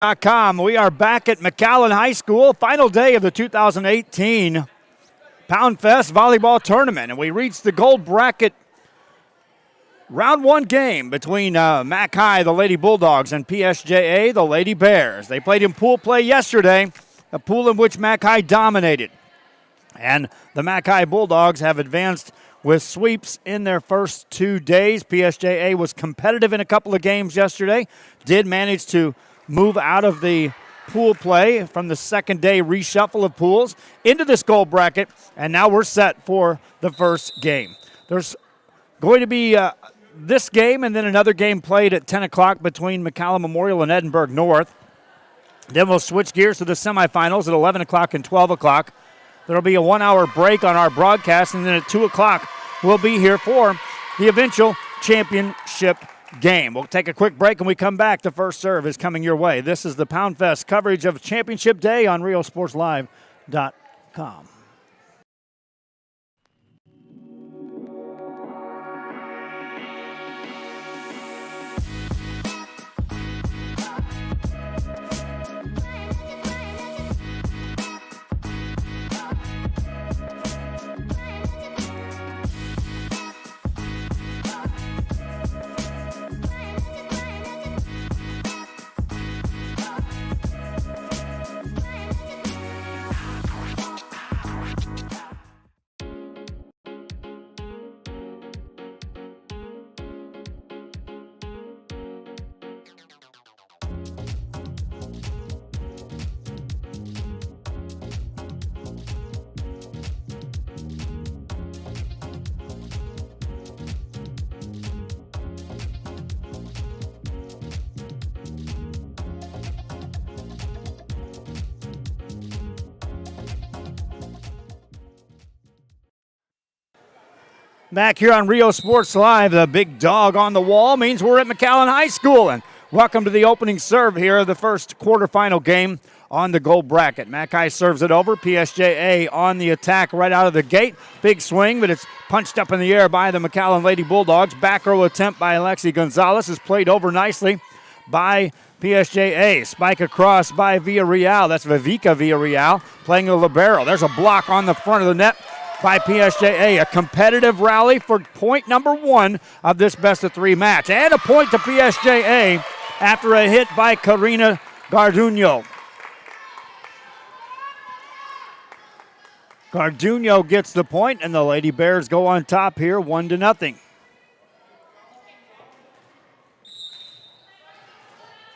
We are back at McAllen High School, final day of the 2018 Poundfest Volleyball Tournament, and we reached the gold bracket round one game between MCHI, the Lady Bulldogs, and PSJA, the Lady Bears. They played in pool play yesterday, a pool in which MCHI dominated, and the MCHI Bulldogs have advanced with sweeps in their first 2 days. PSJA was competitive in a couple of games yesterday, did manage to move out of the pool play from the second day reshuffle of pools into this gold bracket, and now we're set for the first game. There's going to be this game and then another game played at 10 o'clock between McAllen Memorial and Edinburgh North. Then we'll switch gears to the semifinals at 11 o'clock and 12 o'clock. There will be a 1 hour break on our broadcast, and then at 2 o'clock we'll be here for the eventual championship game. We'll take a quick break and we come back. The first serve is coming your way. This is the Poundfest coverage of Championship Day on RioSportsLive.com. Back here on Rio Sports Live, the big dog on the wall means we're at McAllen High School. And welcome to the opening serve here of the first quarterfinal game on the gold bracket. McAllen serves it over. PSJA on the attack right out of the gate. Big swing, but it's punched up in the air by the McAllen Lady Bulldogs. Back row attempt by Alexi Gonzalez is played over nicely by PSJA. Spike across by Villarreal. That's Vivica Villarreal playing the libero. There's a block on the front of the net by PSJA. A competitive rally for point number one of this best-of-3 match. And a point to PSJA after a hit by Karina Garduno. Garduno gets the point, and the Lady Bears go on top here 1-0.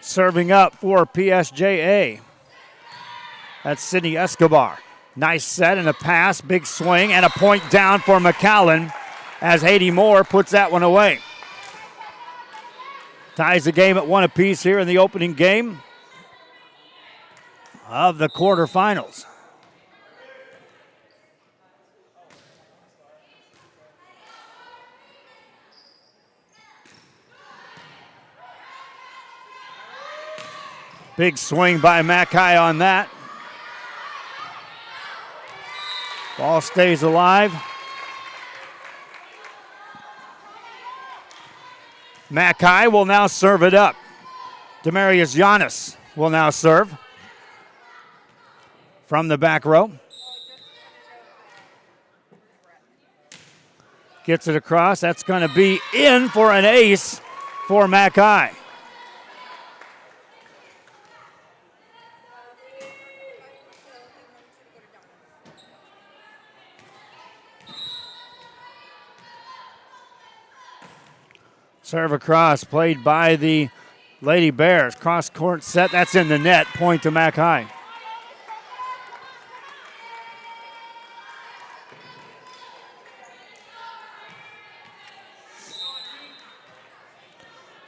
Serving up for PSJA. That's Sydney Escobar. Nice set and a pass, big swing, and a point down for McAllen as Haiti Moore puts that one away. Ties the game at 1 apiece here in the opening game of the quarterfinals. Big swing by McAllen on that. Ball stays alive. McAllen will now serve it up. Demarius Giannis will now serve from the back row. Gets it across. That's going to be in for an ace for McAllen. Serve across, played by the Lady Bears. Cross court set, that's in the net. Point to McAllen.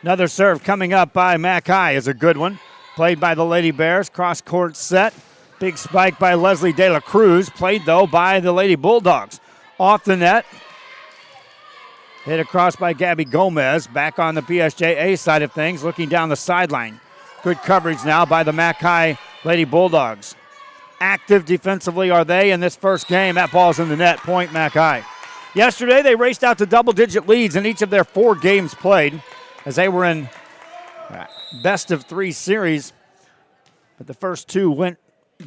Another serve coming up by McAllen is a good one. Played by the Lady Bears. Cross court set. Big spike by Leslie De La Cruz. Played though by the Lady Bulldogs. Off the net. Hit across by Gabby Gomez. Back on the PSJA side of things, looking down the sideline. Good coverage now by the McAllen Lady Bulldogs. Active defensively are they in this first game. That ball's in the net. Point McAllen. Yesterday they raced out to double-digit leads in each of their 4 games played as they were in best-of-3 series But the first two went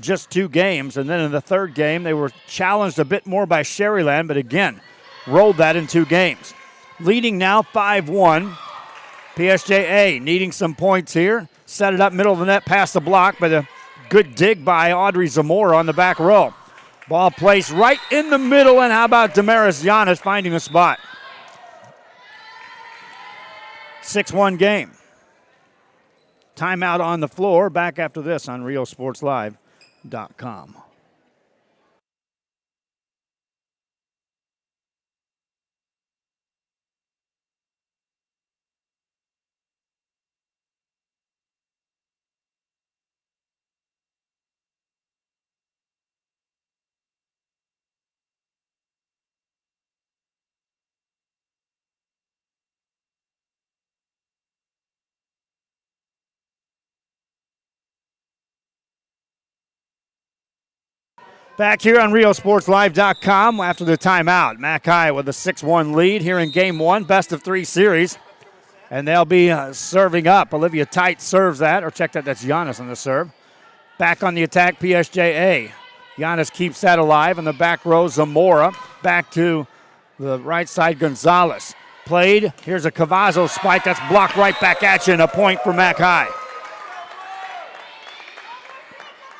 just 2 games, and then in the third game they were challenged a bit more by Sherryland, but again, rolled that in 2 games. Leading now 5-1. PSJA needing some points here. Set it up middle of the net past the block, but a good dig by Audrey Zamora on the back row. Ball placed right in the middle, and how about Damaris Giannis finding a spot? 6-1 game. Timeout on the floor. Back after this on RioSportsLive.com. Back here on RioSportsLive.com after the timeout. McAllen with a 6-1 lead here in Game 1, best-of-3 series. And they'll be serving up. Olivia Tite serves that, or check that, that's Giannis on the serve. Back on the attack, PSJA. Giannis keeps that alive on the back row, Zamora. Back to the right side, Gonzalez. Played, here's a Cavazzo spike, that's blocked right back at you, and a point for McAllen.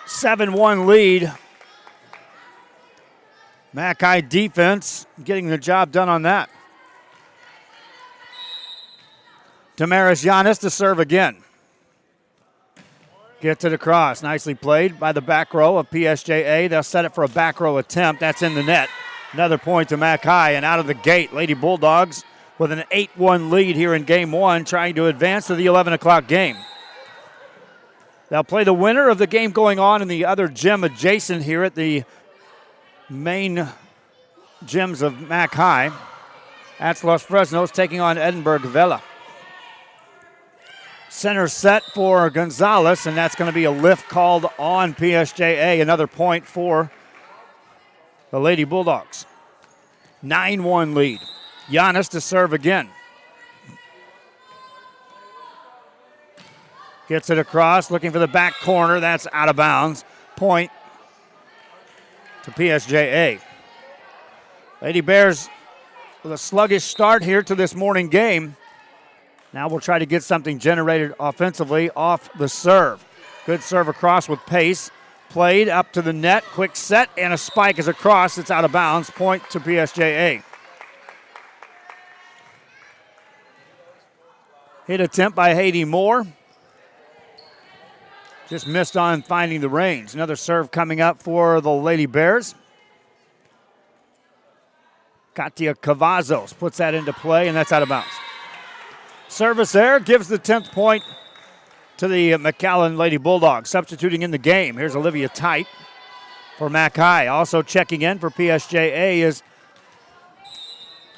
7-1 lead. McAllen defense getting the job done on that. Damaris Giannis to serve again. Gets it across. Nicely played by the back row of PSJA. They'll set it for a back row attempt. That's in the net. Another point to McAllen, and out of the gate, Lady Bulldogs with an 8-1 lead here in Game 1, trying to advance to the 11 o'clock game. They'll play the winner of the game going on in the other gym adjacent here at the main gyms of McAllen. That's Los Fresnos taking on Edinburgh Vela. Center set for Gonzalez, and that's going to be a lift called on PSJA. Another point for the Lady Bulldogs. 9-1 lead. Giannis to serve again. Gets it across, looking for the back corner. That's out of bounds. Point to PSJA. Lady Bears with a sluggish start here to this morning game. Now we'll try to get something generated offensively off the serve. Good serve across with pace. Played up to the net. Quick set, and a spike is across. It's out of bounds. Point to PSJA. Hit attempt by Haiti Moore. Just missed on finding the range. Another serve coming up for the Lady Bears. Katia Cavazos puts that into play, and that's out of bounds. Service there gives the 10th point to the McAllen Lady Bulldogs. Substituting in the game, here's Olivia Tite for McAllen. Also checking in for PSJA is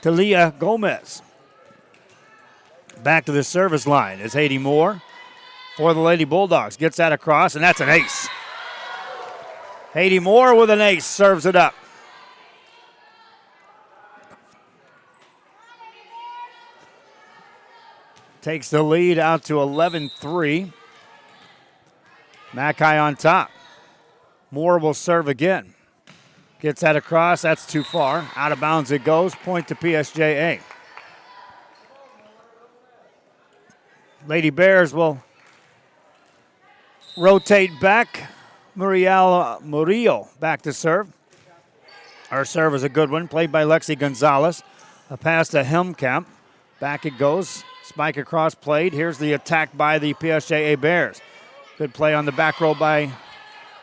Talia Gomez. Back to the service line is Haiti Moore for the Lady Bulldogs. Gets that across, and that's an ace. Haiti Moore with an ace, serves it up. Takes the lead out to 11-3. McAllen on top. Moore will serve again. Gets that across, that's too far. Out of bounds it goes, point to PSJA. Lady Bears will rotate back. Muriel Murillo back to serve. Our serve is a good one, played by Lexi Gonzalez. A pass to Helmkamp. Back it goes. Spike across played. Here's the attack by the PSJA Bears. Good play on the back row by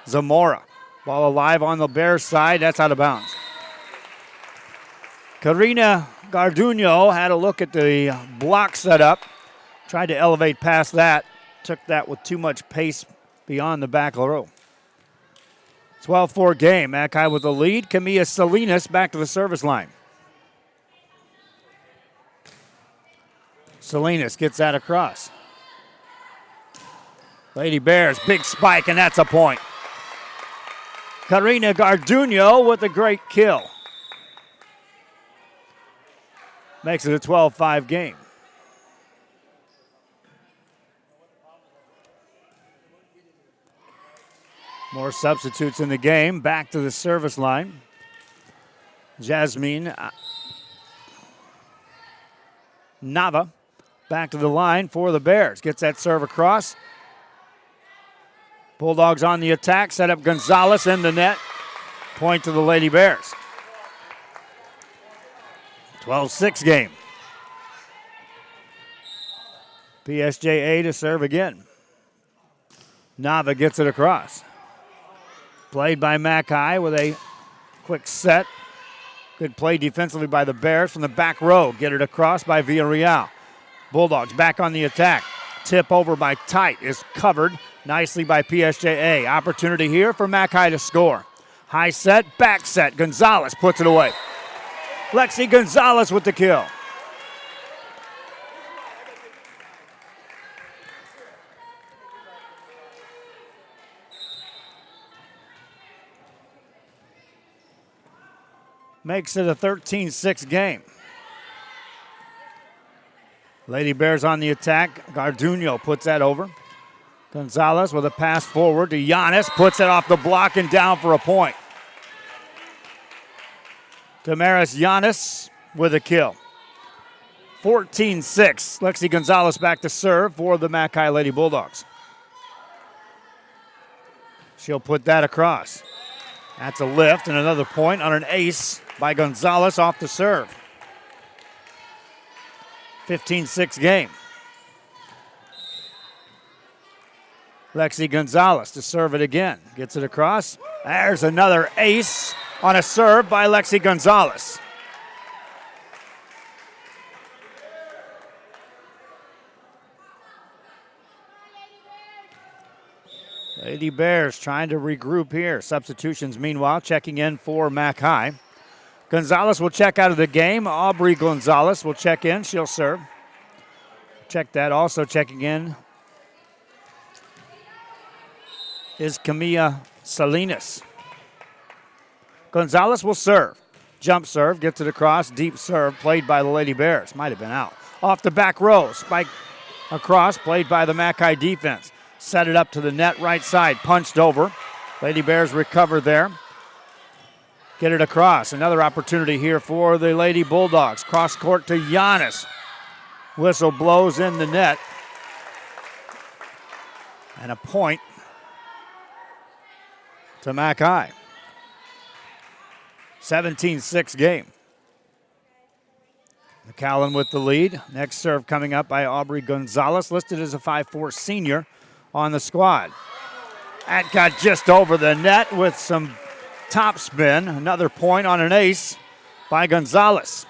Zamora. Ball alive on the Bears side. That's out of bounds. Karina Garduno had a look at the block setup. Tried to elevate past that. Took that with too much pace beyond the back row. 12-4 game. McAllen with the lead. Camilla Salinas back to the service line. Salinas gets that across. Lady Bears, big spike, and that's a point. Karina Garduno with a great kill. Makes it a 12-5 game. More substitutes in the game. Back to the service line. Jasmine Nava back to the line for the Bears. Gets that serve across. Bulldogs on the attack. Set up Gonzalez in the net. Point to the Lady Bears. 12-6 game. PSJA to serve again. Nava gets it across. Played by McAllen with a quick set. Good play defensively by the Bears from the back row. Get it across by Villarreal. Bulldogs back on the attack. Tip over by Tite is covered nicely by PSJA. Opportunity here for McAllen to score. High set, back set. Gonzalez puts it away. Lexi Gonzalez with the kill. Makes it a 13-6 game. Lady Bears on the attack. Garduno puts that over. Gonzalez with a pass forward to Giannis. Puts it off the block and down for a point. Damaris Giannis with a kill. 14-6. Lexi Gonzalez back to serve for the McAllen Lady Bulldogs. She'll put that across. That's a lift and another point on an ace by Gonzalez off the serve. 15-6 game. Lexi Gonzalez to serve it again. Gets it across. There's another ace on a serve by Lexi Gonzalez. Lady Bears trying to regroup here. Substitutions, meanwhile, checking in for McAllen. Gonzalez will check out of the game. Aubrey Gonzalez will check in. She'll serve. Check that. Also checking in is Camilla Salinas. Gonzalez will serve. Jump serve, gets it across. Deep serve, played by the Lady Bears. Might have been out. Off the back row, spike across, played by the McAllen defense. Set it up to the net right side, punched over. Lady Bears recover there. Get it across. Another opportunity here for the Lady Bulldogs. Cross court to Giannis. Whistle blows in the net. And a point to McAllen. 17-6 game. McAllen with the lead. Next serve coming up by Aubrey Gonzalez, listed as a 5'4" senior on the squad. That got just over the net with some top spin. Another point on an ace by Gonzalez.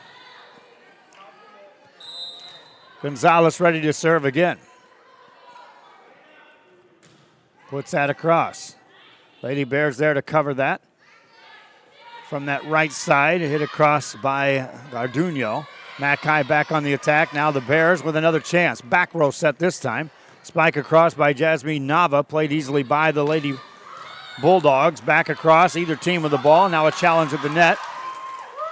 Gonzalez ready to serve again. Puts that across. Lady Bears there to cover that. From that right side, hit across by Garduno. McAllen back on the attack. Now the Bears with another chance. Back row set this time. Spike across by Jasmine Nava. Played easily by the Lady Bulldogs. Back across, either team with the ball. Now a challenge at the net.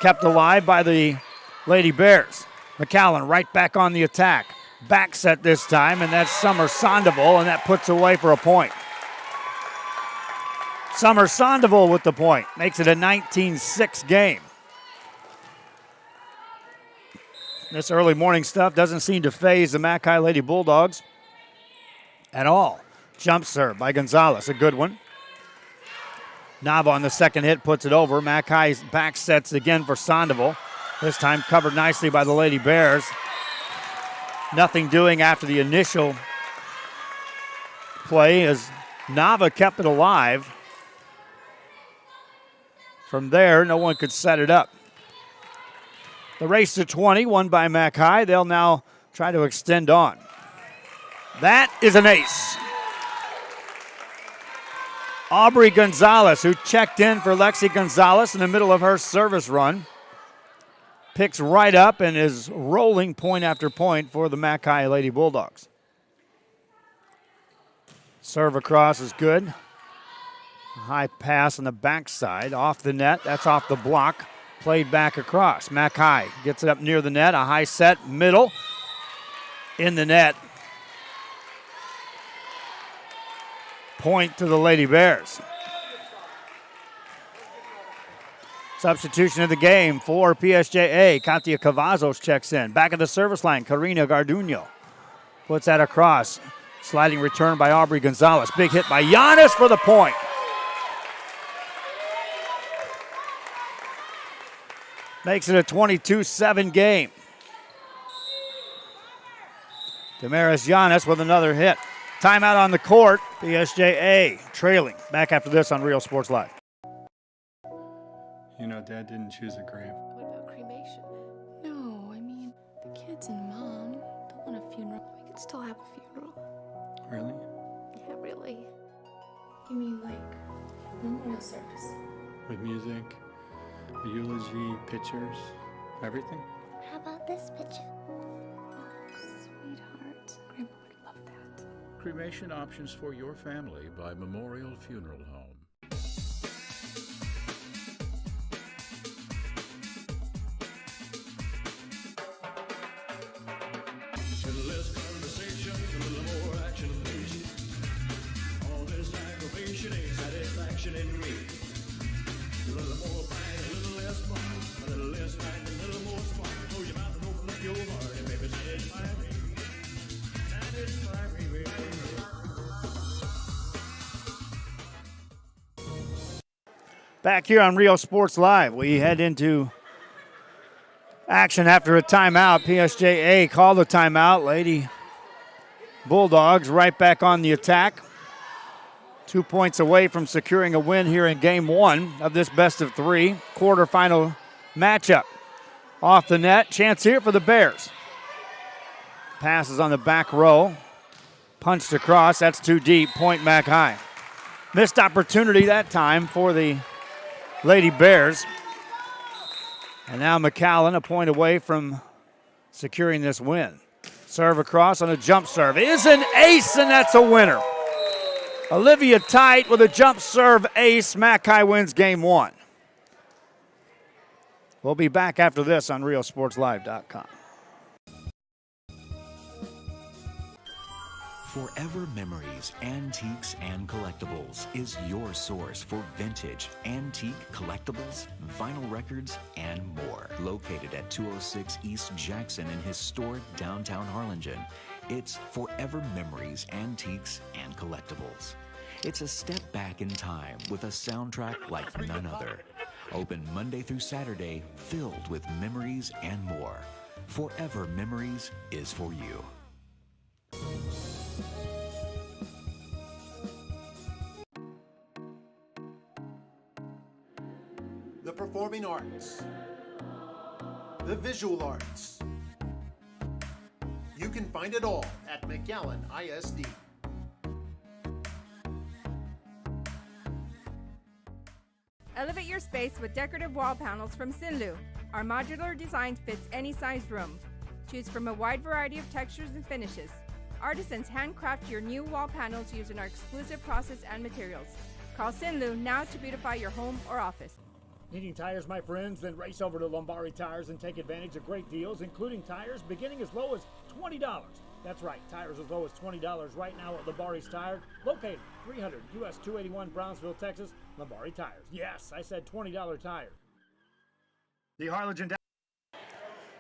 Kept alive by the Lady Bears. McAllen right back on the attack. Back set this time, and that's Summer Sandoval, and that puts away for a point. Summer Sandoval with the point. Makes it a 19-6 game. This early morning stuff doesn't seem to faze the McAllen Lady Bulldogs at all. Jump serve by Gonzalez, a good one. Nava on the second hit puts it over. McAllen's back sets again for Sandoval. This time covered nicely by the Lady Bears. Nothing doing after the initial play as Nava kept it alive. From there, no one could set it up. The race to 20, won by McAllen. They'll now try to extend on. That is an ace. Aubrey Gonzalez, who checked in for Lexi Gonzalez in the middle of her service run, picks right up and is rolling point after point for the McAllen Lady Bulldogs. Serve across is good. High pass on the backside, off the net. That's off the block. Played back across. McAllen gets it up near the net. A high set, middle, in the net. Point to the Lady Bears. Substitution of the game for PSJA. Katia Cavazos checks in. Back at the service line, Karina Garduno puts that across. Sliding return by Aubrey Gonzalez. Big hit by Giannis for the point. Makes it a 22-7 game. Damaris Giannis with another hit. Timeout on the court. PSJA trailing. Back after this on Real Sports Live. You know, Dad didn't choose a grave. What about cremation? No, I mean, the kids and Mom don't want a funeral. We could still have a funeral. Really? Yeah, really. You mean like memorial service? With music, a eulogy, pictures, everything? How about this picture? Sweetheart, Grandpa would love that. Cremation options for your family by Memorial Funeral Home. Back here on Real Sports Live, we head into action after a timeout. PSJA called the timeout. Lady Bulldogs right back on the attack. 2 points away from securing a win here in game one of this best-of-3 quarterfinal matchup. Off the net, chance here for the Bears. Passes on the back row. Punched across, that's too deep, point Mac High. Missed opportunity that time for the Lady Bears. And now McAllen a point away from securing this win. Serve across on a jump serve. Is an ace, and that's a winner. Olivia Tite with a jump serve ace. Mac High wins game one. We'll be back after this on RealSportsLive.com. Forever Memories, Antiques, and Collectibles is your source for vintage, antique, collectibles, vinyl records, and more. Located at 206 East Jackson in historic downtown Harlingen, it's Forever Memories, Antiques, and Collectibles. It's a step back in time with a soundtrack like none other. Open Monday through Saturday, filled with memories and more. Forever Memories is for you. The performing arts, the visual arts. You can find it all at McAllen ISD. Elevate your space with decorative wall panels from Sinlu. Our modular design fits any size room. Choose from a wide variety of textures and finishes. Artisans handcraft your new wall panels using our exclusive process and materials. Call Sinlu now to beautify your home or office. Needing tires, my friends? Then race over to Lombardi Tires and take advantage of great deals, including tires beginning as low as $20. That's right, tires as low as $20 right now at Lombardi's Tires, located 300 US 281 Brownsville, Texas. Lombardi Tires. Yes, I said $20 tires. The Harlingen.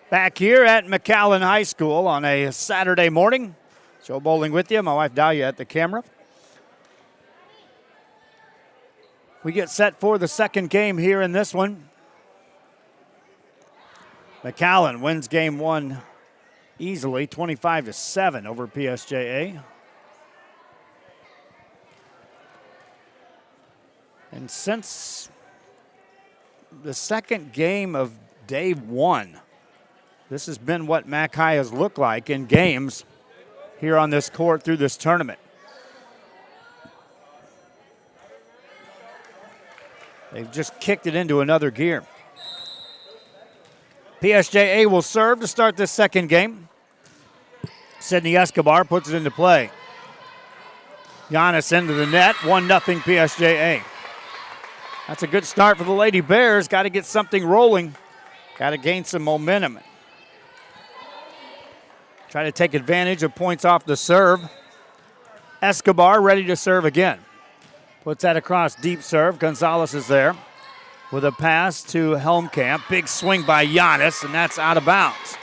Back here at McAllen High School on a Saturday morning. Joe Bowling with you, my wife Dahlia at the camera. We get set for the second game here in this one. McAllen wins game one easily, 25-7 over PSJA. And since the second game of day one, this has been what Mac High has looked like in games here on this court through this tournament. They've just kicked it into another gear. PSJA will serve to start this second game. Sydney Escobar puts it into play. Giannis into the net, 1-0 PSJA. That's a good start for the Lady Bears. Got to get something rolling. Got to gain some momentum. Try to take advantage of points off the serve. Escobar ready to serve again. Puts that across, deep serve. Gonzalez is there. with a pass to Helmkamp. Big swing by Giannis, and that's out of bounds.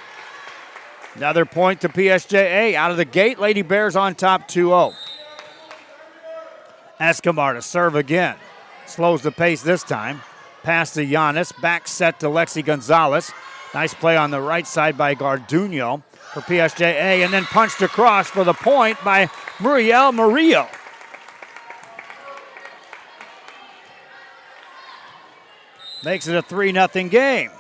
Another point to PSJA. Out of the gate, Lady Bears on top 2-0. Escobar to serve again. Slows the pace this time. Pass to Giannis. Back set to Lexi Gonzalez. Nice play on the right side by Garduno for PSJA, and then punched across for the point by Muriel Murillo. Makes it a 3-0 game.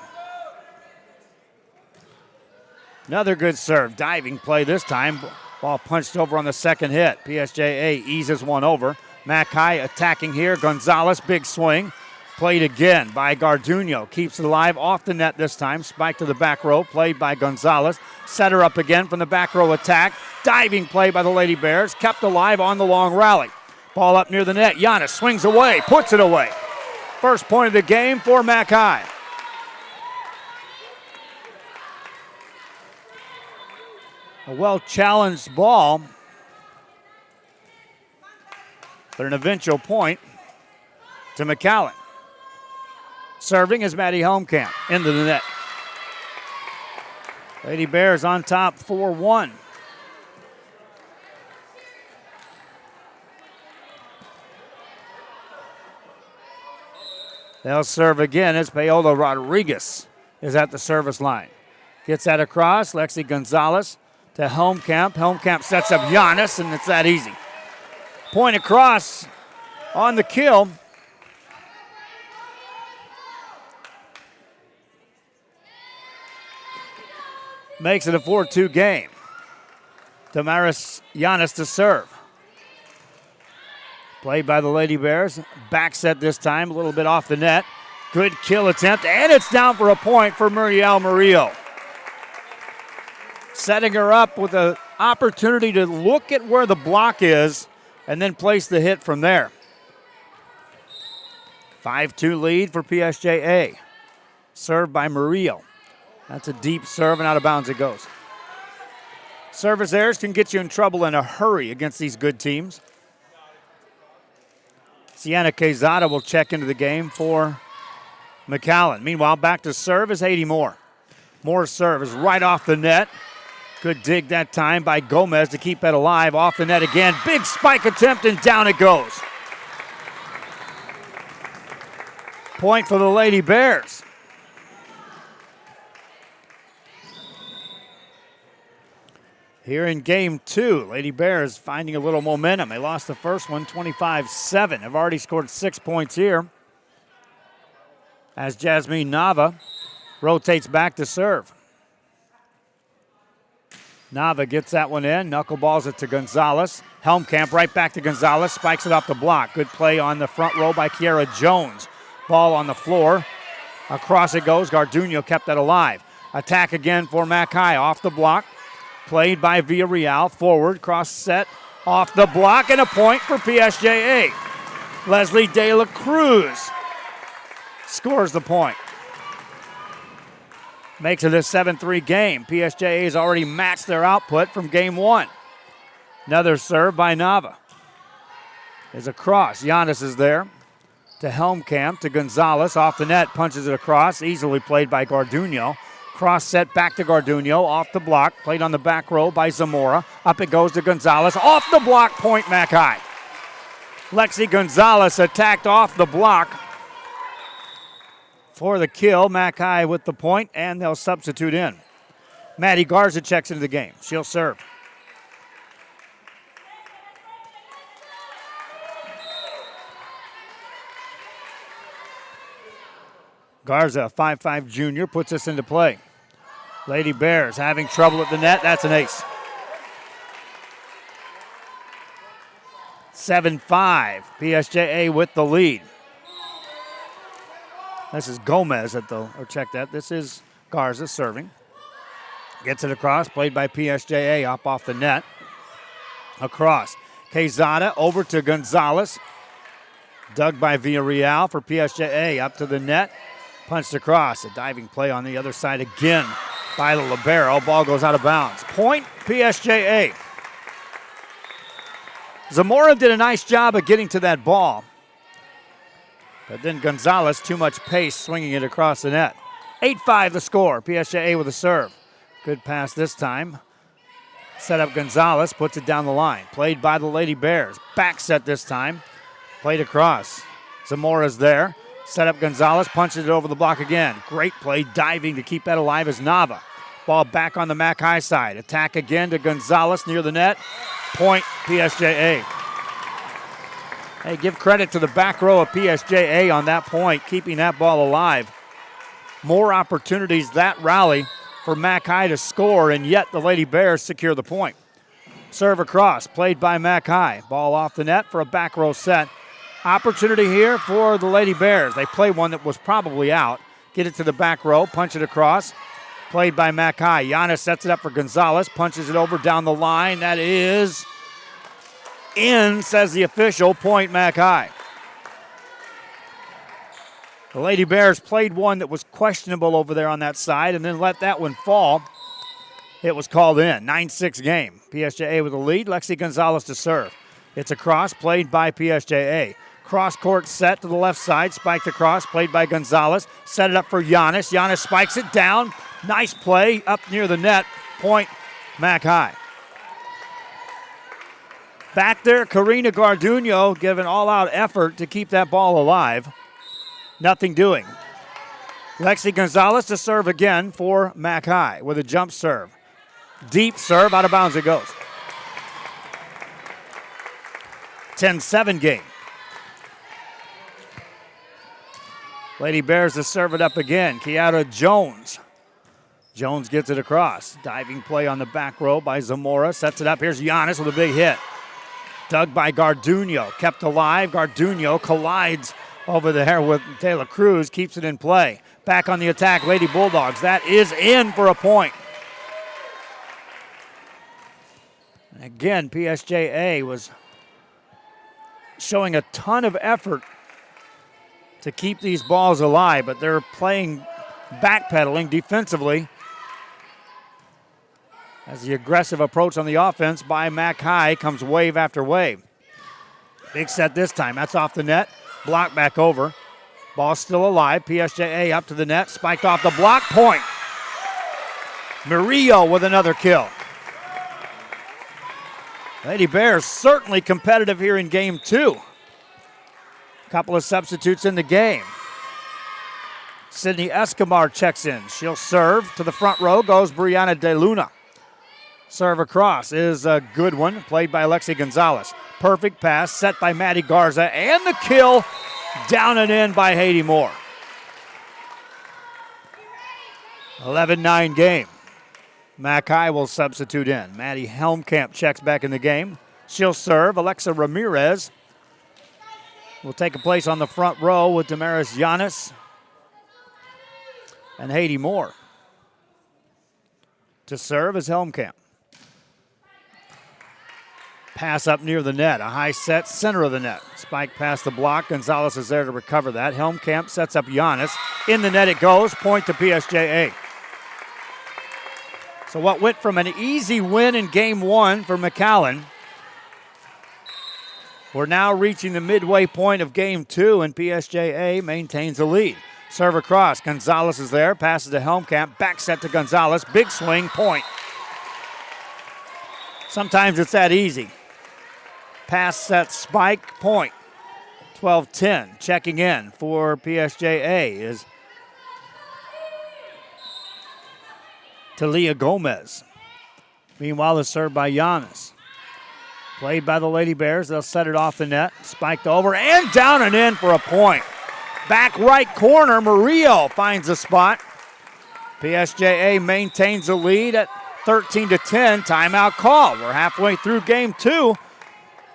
Another good serve. Diving play this time. Ball punched over on the second hit. PSJA eases one over. McAllen attacking here. Gonzalez, big swing. Played again by Garduno. Keeps it alive off the net this time. Spike to the back row. Played by Gonzalez. Set her up again from the back row attack. Diving play by the Lady Bears. Kept alive on the long rally. Ball up near the net. Giannis swings away. Puts it away. First point of the game for McAllen. A well-challenged ball. But an eventual point to McAllen. Serving is Maddie Helmkamp into the net. Lady Bears on top 4-1. They'll serve again as Paola Rodriguez is at the service line. Gets that across. Lexi Gonzalez to Helmkamp. Helmkamp sets up Giannis, and it's that easy. Point across on the kill. Makes it a 4-2 game. Damaris Giannis to serve. Played by the Lady Bears. Back set this time, a little bit off the net. Good kill attempt, and it's down for a point for Muriel Murillo. Setting her up with an opportunity to look at where the block is and then place the hit from there. 5-2 lead for PSJA. Served by Murillo. That's a deep serve, and out of bounds it goes. Service errors can get you in trouble in a hurry against these good teams. Sienna Quezada will check into the game for McAllen. Meanwhile, back to serve is Haiti Moore. Moore's serve is right off the net. Good dig that time by Gomez to keep it alive. Off the net again. Big spike attempt, and down it goes. Point for the Lady Bears. Here in game two, Lady Bears finding a little momentum. They lost the first one 25-7. Have already scored 6 points here as Jasmine Nava rotates back to serve. Nava gets that one in, knuckleballs it to Gonzalez. Helmkamp right back to Gonzalez, spikes it off the block. Good play on the front row by Kiara Jones. Ball on the floor. Across it goes. Garduno kept that alive. Attack again for McAllen off the block. Played by Villarreal, forward, cross set, off the block, and a point for PSJA. Leslie De La Cruz scores the point. Makes it a 7-3 game. PSJA has already matched their output from game one. Another serve by Nava. There's a cross. Giannis is there to Helmkamp, to Gonzalez, off the net, punches it across, easily played by Garduno. Cross set back to Garduno, off the block, played on the back row by Zamora. Up it goes to Gonzalez, off the block, point McAllen. Lexi Gonzalez attacked off the block for the kill. McAllen with the point, and they'll substitute in. Maddie Garza checks into the game. She'll serve. Garza, a 5'5 junior, puts us into play. Lady Bears having trouble at the net. That's an ace. 7-5. PSJA with the lead. This is Gomez at the, or check that. This is Garza serving. Gets it across, played by PSJA up off the net. Across. Quezada over to Gonzalez. Dug by Villarreal for PSJA up to the net. Punched across. A diving play on the other side again by the libero. Ball goes out of bounds. Point PSJA. Zamora did a nice job of getting to that ball. But then Gonzalez, too much pace, swinging it across the net. 8-5 the score. PSJA with a serve. Good pass this time. Set up Gonzalez, puts it down the line. Played by the Lady Bears. Back set this time. Played across. Zamora's there. Set up Gonzalez, punches it over the block again. Great play, diving to keep that alive is Nava. Ball back on the McAllen side. Attack again to Gonzalez near the net. Point PSJA. Hey, give credit to the back row of PSJA on that point, keeping that ball alive. More opportunities that rally for McAllen to score, and yet the Lady Bears secure the point. Serve across, played by McAllen. Ball off the net for a back row set. Opportunity here for the Lady Bears. They play one that was probably out. Get it to the back row, punch it across. Played by McAllen. Giannis sets it up for Gonzalez, punches it over down the line. That is in, says the official. Point McAllen. The Lady Bears played one that was questionable over there on that side and then let that one fall. It was called in. 9-6 game. PSJA with the lead. Lexi Gonzalez to serve. It's a cross played by PSJA. Cross court set to the left side. Spiked across, played by Gonzalez. Set it up for Giannis. Giannis spikes it down. Nice play up near the net. Point McAllen. Back there, Karina Garduno giving all-out effort to keep that ball alive. Nothing doing. Lexi Gonzalez to serve again for McAllen with a jump serve. Deep serve, out of bounds it goes. 10-7 game. Lady Bears to serve it up again. Kiara Jones. Jones gets it across. Diving play on the back row by Zamora. Sets it up. Here's Giannis with a big hit. Dug by Garduno. Kept alive. Garduno collides over there with Taylor Cruz. Keeps it in play. Back on the attack, Lady Bulldogs. That is in for a point. Again, PSJA was showing a ton of effort to keep these balls alive, but they're playing backpedaling defensively as the aggressive approach on the offense by McAllen comes wave after wave. Big set this time. That's off the net. Block back over. Ball still alive. PSJA up to the net. Spiked off the block. Point. Murillo with another kill. Lady Bears certainly competitive here in game two. Couple of substitutes in the game. Sydney Escobar checks in. She'll serve to the front row. Goes Brianna De Luna. Serve across is a good one. Played by Alexi Gonzalez. Perfect pass set by Maddie Garza. And the kill down and in by Haiti Moore. 11-9 game. McAllen will substitute in. Maddie Helmkamp checks back in the game. She'll serve. Alexa Ramirez will take a place on the front row with Damaris Giannis and Haiti Moore. To serve is Helmkamp. Pass up near the net. A high set, center of the net. Spike past the block. Gonzalez is there to recover that. Helmkamp sets up Giannis. In the net it goes. Point to PSJA. So what went from an easy win in game one for McAllen, we're now reaching the midway point of game two, and PSJA maintains the lead. Serve across. Gonzalez is there. Passes to Helmkamp. Back set to Gonzalez. Big swing. Point. Sometimes it's that easy. Pass set, spike, point. 12-10. Checking in for PSJA is Talia Gomez. Meanwhile, it's served by Giannis. Played by the Lady Bears. They'll set it off the net. Spiked over and down and in for a point. Back right corner, Murillo finds a spot. PSJA maintains the lead at 13-10. Timeout call. We're halfway through game two.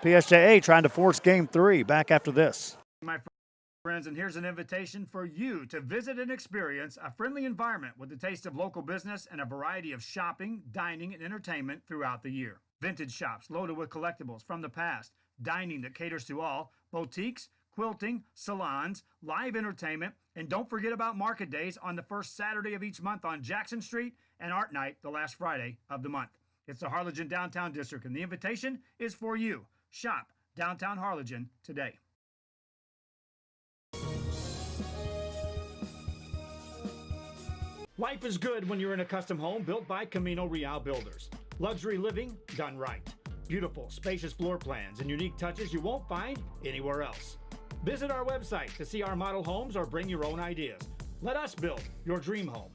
PSJA trying to force game three. Back after this. My friends, and here's an invitation for you to visit and experience a friendly environment with the taste of local business and a variety of shopping, dining, and entertainment throughout the year. Vintage shops loaded with collectibles from the past, dining that caters to all, boutiques, quilting, salons, live entertainment, and don't forget about market days on the first Saturday of each month on Jackson Street and Art Night the last Friday of the month. It's the Harlingen Downtown District, and the invitation is for you. Shop downtown Harlingen today. Life is good when you're in a custom home built by Camino Real Builders. Luxury living done right. Beautiful, spacious floor plans and unique touches you won't find anywhere else. Visit our website to see our model homes or bring your own ideas. Let us build your dream home.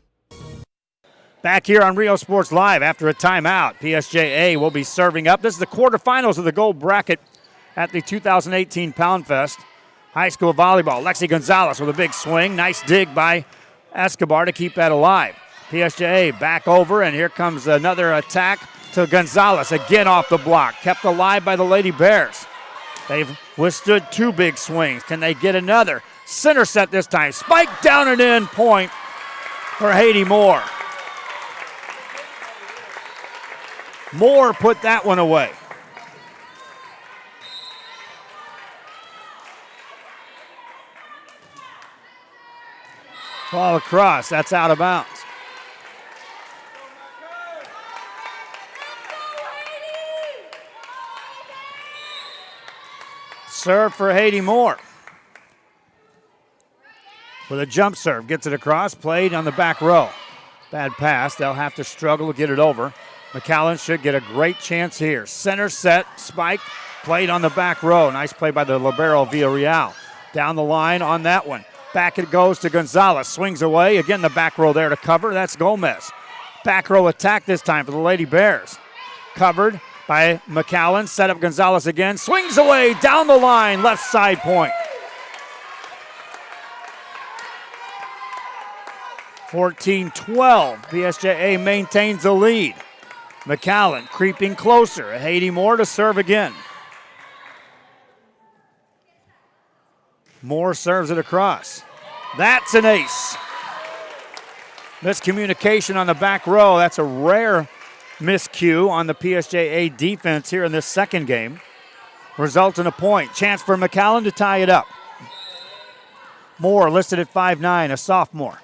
Back here on Rio Sports Live after a timeout, PSJA will be serving up. This is the quarterfinals of the gold bracket at the 2018 Poundfest. High school volleyball, Lexi Gonzalez with a big swing. Nice dig by Escobar to keep that alive. PSJA back over, and here comes another attack to Gonzalez. Again off the block. Kept alive by the Lady Bears. They've withstood two big swings. Can they get another? Center set this time. Spike down and in, point for Haiti Moore. Moore put that one away. Ball across, that's out of bounds. Serve for Haiti Moore. With a jump serve, gets it across, played on the back row. Bad pass, they'll have to struggle to get it over. McAllen should get a great chance here. Center set, spike, played on the back row. Nice play by the libero Villarreal. Down the line on that one. Back it goes to Gonzalez. Swings away. Again, the back row there to cover. That's Gomez. Back row attack this time for the Lady Bears. Covered by McAllen. Set up Gonzalez again. Swings away. Down the line. Left side point. 14-12. PSJA maintains the lead. McAllen creeping closer. Haiti Moore to serve again. Moore serves it across. That's an ace. Miscommunication on the back row. That's a rare miscue on the PSJA defense here in this second game. Results in a point. Chance for McAllen to tie it up. Moore listed at 5'9", a sophomore.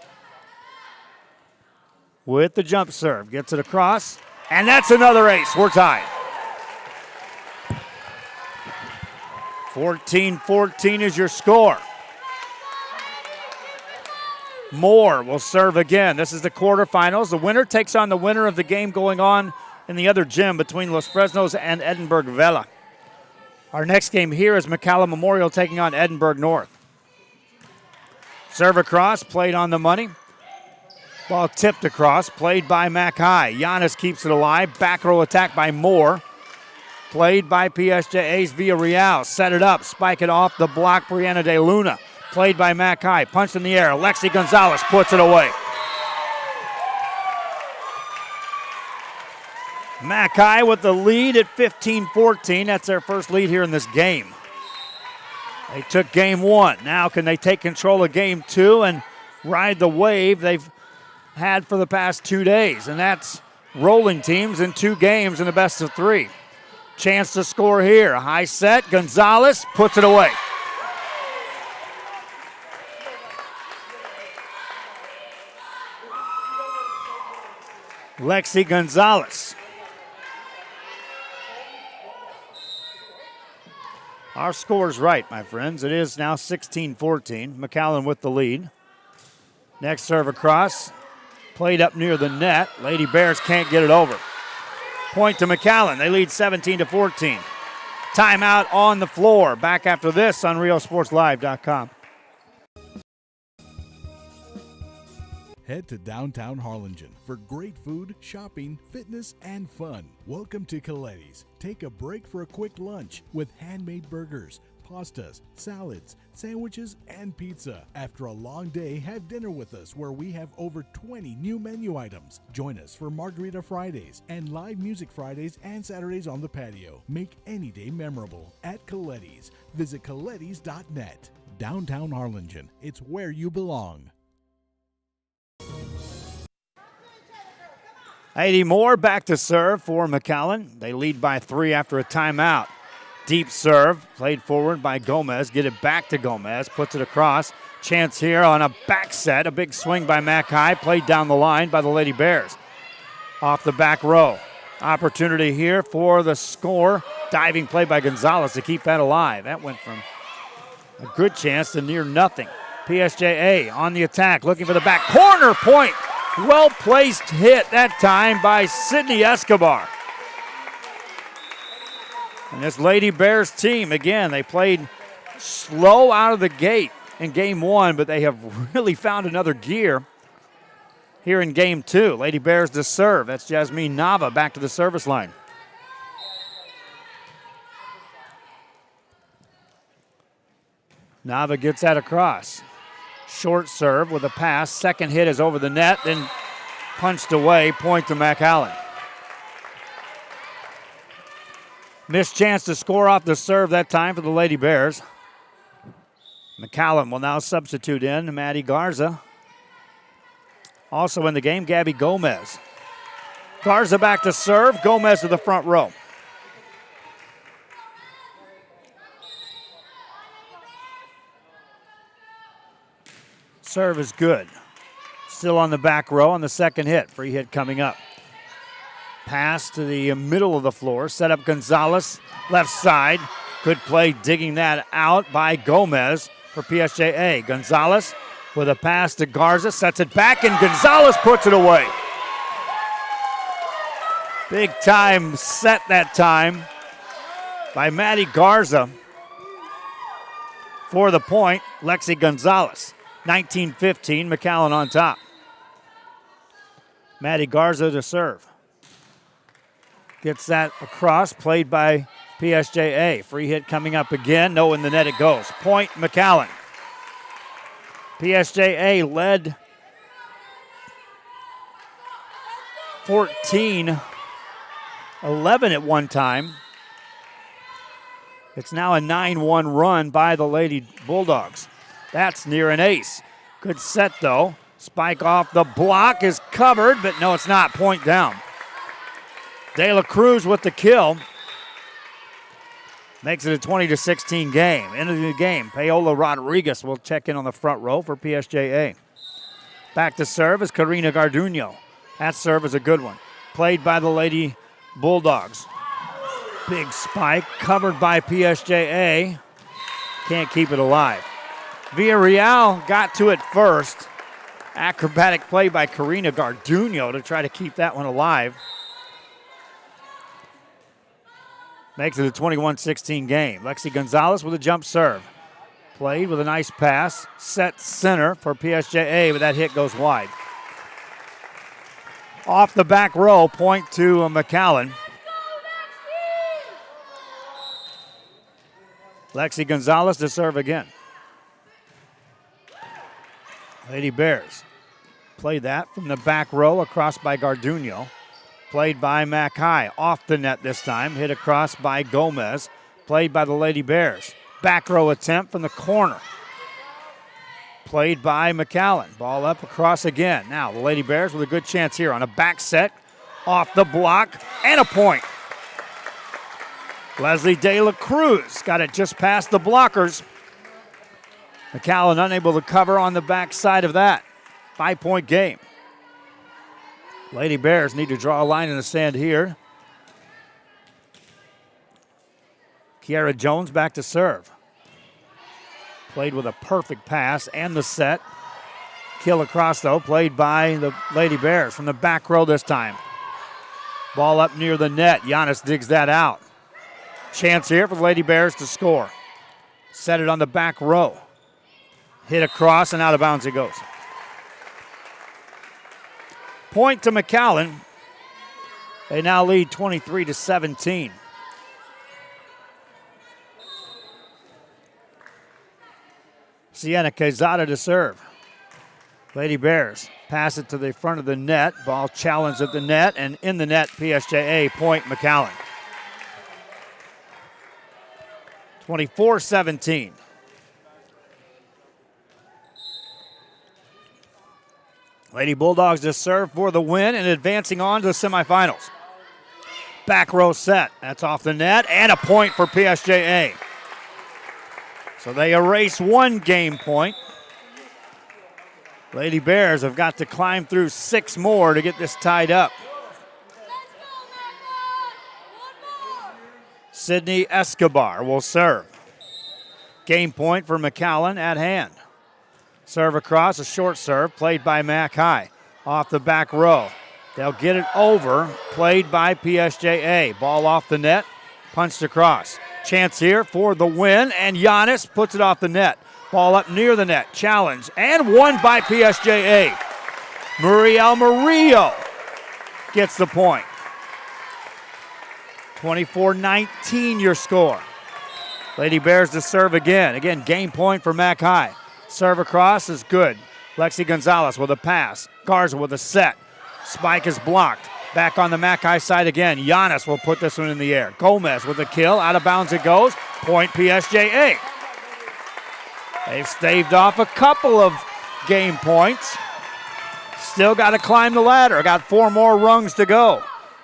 With the jump serve. Gets it across. And that's another ace. We're tied. 14-14 is your score. Moore will serve again. This is the quarterfinals. The winner takes on the winner of the game going on in the other gym between Los Fresnos and Edinburgh Vela. Our next game here is McAllen Memorial taking on Edinburgh North. Serve across, played on the money. Ball tipped across, played by McAllen. Giannis keeps it alive. Back row attack by Moore. Played by PSJA's Villarreal. Set it up, spike it off the block, Brianna De Luna. Played by McAllen. Punched in the air. Lexi Gonzalez puts it away. McAllen with the lead at 15-14. That's their first lead here in this game. They took game one. Now can they take control of game two and ride the wave they've had for the past 2 days? And that's rolling teams in 2 games in the best of 3. Chance to score here. A high set. Gonzalez puts it away. Lexi Gonzalez. Our score's right, my friends. It is now 16-14. McAllen with the lead. Next serve across. Played up near the net. Lady Bears can't get it over. Point to McAllen. They lead 17-14. Timeout on the floor. Back after this on RioSportsLive.com. Head to downtown Harlingen for great food, shopping, fitness, and fun. Welcome to Coletti's. Take a break for a quick lunch with handmade burgers, pastas, salads, sandwiches, and pizza. After a long day, have dinner with us where we have over 20 new menu items. Join us for Margarita Fridays and live music Fridays and Saturdays on the patio. Make any day memorable at Coletti's. Visit Coletti's.net. Downtown Harlingen. It's where you belong. Haiti Moore back to serve for McAllen. They lead by 3 after a timeout. Deep serve, played forward by Gomez. Get it back to Gomez, puts it across. Chance here on a back set. A big swing by McAllen, played down the line by the Lady Bears. Off the back row. Opportunity here for the score. Diving play by Gonzalez to keep that alive. That went from a good chance to near nothing. PSJA on the attack, looking for the back corner point. Well-placed hit that time by Sydney Escobar. And this Lady Bears team, again, they played slow out of the gate in game one, but they have really found another gear here in game two. Lady Bears to serve. That's Jasmine Nava back to the service line. Nava gets that across. Short serve with a pass. Second hit is over the net, then punched away. Point to McAllen. Missed chance to score off the serve that time for the Lady Bears. McAllen will now substitute in Maddie Garza. Also in the game, Gabby Gomez. Garza back to serve. Gomez to the front row. Serve is good. Still on the back row on the second hit. Free hit coming up. Pass to the middle of the floor. Set up Gonzalez, left side. Good play digging that out by Gomez for PSJA. Gonzalez with a pass to Garza, sets it back, and Gonzalez puts it away. Big time set that time by Maddie Garza for the point. Lexi Gonzalez, 19-15, McAllen on top. Maddie Garza to serve. Gets that across, played by PSJA. Free hit coming up again. No, in the net it goes. Point McAllen. PSJA led 14-11 at one time. It's now a 9-1 run by the Lady Bulldogs. That's near an ace. Good set, though. Spike off the block is covered, but no, it's not. Point down. De La Cruz with the kill. Makes it a 20-16 game. End of the game. Paola Rodriguez will check in on the front row for PSJA. Back to serve is Karina Garduno. That serve is a good one. Played by the Lady Bulldogs. Big spike covered by PSJA. Can't keep it alive. Villarreal got to it first. Acrobatic play by Karina Garduno to try to keep that one alive. Makes it a 21-16 game. Lexi Gonzalez with a jump serve. Played with a nice pass. Set center for PSJA, but that hit goes wide. Off the back row, point to McAllen. Lexi Gonzalez to serve again. Lady Bears played that from the back row across by Garduno. Played by McChai, off the net this time. Hit across by Gomez. Played by the Lady Bears. Back row attempt from the corner. Played by McAllen. Ball up across again. Now the Lady Bears with a good chance here on a back set. Off the block and a point. Leslie De La Cruz got it just past the blockers. McAllen unable to cover on the back side of that. 5-point game. Lady Bears need to draw a line in the sand here. Kiara Jones back to serve. Played with a perfect pass and the set. Kill across, though, played by the Lady Bears from the back row this time. Ball up near the net. Giannis digs that out. Chance here for the Lady Bears to score. Set it on the back row. Hit across and out of bounds it goes. Point to McAllen. They now lead 23-17. Sienna Quezada to serve. Lady Bears pass it to the front of the net. Ball challenged at the net, and in the net, PSJA, point McAllen. 24-17. Lady Bulldogs to serve for the win and advancing on to the semifinals. Back row set. That's off the net and a point for PSJA. So they erase one game point. Lady Bears have got to climb through 6 more to get this tied up. Sydney Escobar will serve. Game point for McAllen at hand. Serve across, a short serve, played by McChai. off the back row. They'll get it over, played by PSJA. Ball off the net, punched across. Chance here for the win, and Giannis puts it off the net. Ball up near the net, challenge, and won by PSJA. Muriel Murillo gets the point. 24-19 your score. Lady Bears to serve again. Again, game point for Mac High. Serve across is good. Lexi Gonzalez with a pass. Garza with a set. Spike is blocked. Back on the Mac High side again. Giannis will put this one in the air. Gomez with a kill. Out of bounds it goes. Point PSJA. They've staved off a couple of game points. Still got to climb the ladder. Got 4 more rungs to go.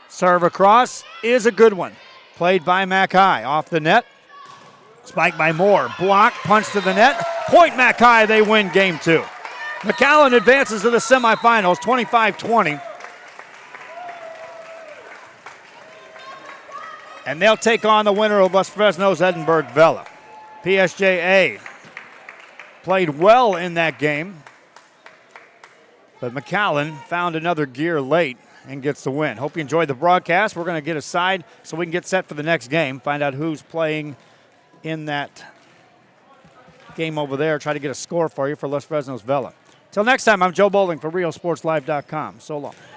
Serve across is a good one. Played by Mac High. Off the net. Spike by Moore. Block. Punch to the net. Point Mac High. They win game 2. McAllen advances to the semifinals, 25-20. And they'll take on the winner of West Fresno's Edinburgh Vela. PSJA played well in that game, but McAllen found another gear late and gets the win. Hope you enjoyed the broadcast. We're going to get aside so we can get set for the next game, find out who's playing in that game over there, try to get a score for you for West Fresno's Vela. Till next time, I'm Joe Bowling for RioSportsLive.com. So long.